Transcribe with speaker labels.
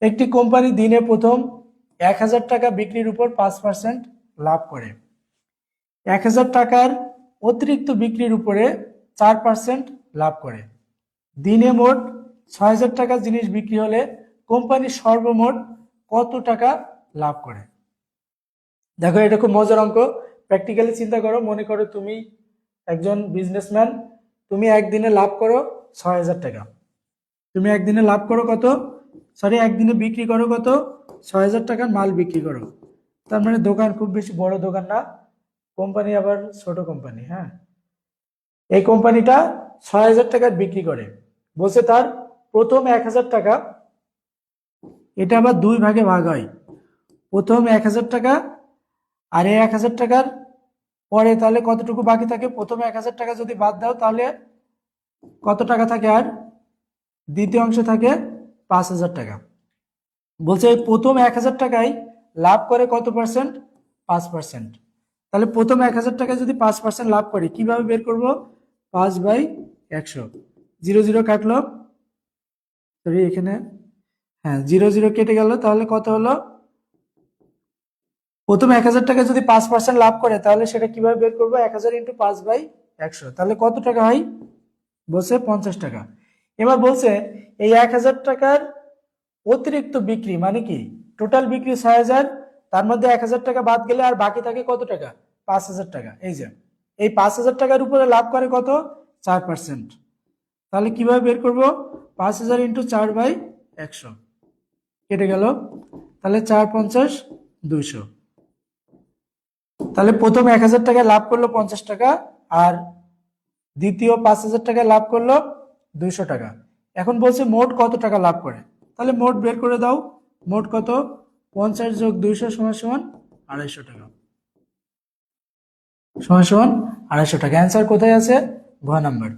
Speaker 1: একটি কোম্পানি দিনে প্রথম 1000 টাকা বিক্রির উপর 5% লাভ করে। 1000 টাকার অতিরিক্ত বিক্রির উপরে 4% লাভ করে। দিনে মোট 6000 টাকা জিনিস বিক্রি হলে কোম্পানি সর্বমোট কত টাকা লাভ করে? দেখো, এটা খুব মজার অঙ্ক। প্র্যাকটিক্যালি চিন্তা করো। মনে করো তুমি একজন বিজনেসম্যান, তুমি একদিনে লাভ করো 6000 টাকা। তুমি একদিনে লাভ করো কত? একদিনে বিক্রি করো কত? 6000 টাকার মাল বিক্রি করো। তার মানে দোকান খুব বেশি বড় দোকান না, কোম্পানি আবার ছোট কোম্পানি। হ্যাঁ, এই কোম্পানিটা 6000 টাকার বিক্রি করে। বলছে তার প্রথম 1000 টাকা, এটা আবার দুই ভাগে ভাগ হয়। প্রথম 1000 টাকা, আর এই 1000 টাকার পরে তাহলে কতটুকু বাকি থাকে? প্রথমে 1000 টাকা যদি বাদ দাও তাহলে কত টাকা থাকে? আর দ্বিতীয় অংশ থাকে 5000 টাকা। বলছে এই প্রথম 1000 টাকায় লাভ করে কত পার্সেন্ট? 5%। তাহলে প্রথম 1000 টাকায় যদি 5% লাভ করি, কিভাবে বের করব? 5/100। 0 0 কাটলো, সরি এখানে, হ্যাঁ 0 0 কেটে গেল। তাহলে কত হলো? প্রথম 1000 টাকা যদি 5% লাভ করে তাহলে সেটা কিভাবে বের করবো? 1000 × 5/100। তাহলে কত টাকা হয়? বলছে 50 টাকা। এবার বলছে এই 1000 টাকার অতিরিক্ত বিক্রি মানে কি? টোটাল বিক্রি 6000, তার মধ্যে 1000 টাকা বাদ গেলে আর বাকি থাকে কত টাকা? 5000 টাকা। এই যে এই 5000 টাকার উপরে লাভ করে কত? 4%। তাহলে কিভাবে বের করব? 5000 × 4/100 কেটে গেল। তাহলে 4 50 200। তাহলে প্রথম 1000 টাকায় লাভ করলো 50 টাকা, আর দ্বিতীয় 5000 টাকায় লাভ করলো 200 টাকা। এখন বলছে মোট কত টাকা লাভ করে? তাহলে মোট বের করে দাও। মোট কত? 50 + 200 = 250 টাকা। = 250 টাকা। অ্যান্সার কোথায় আছে? ঘ নাম্বার।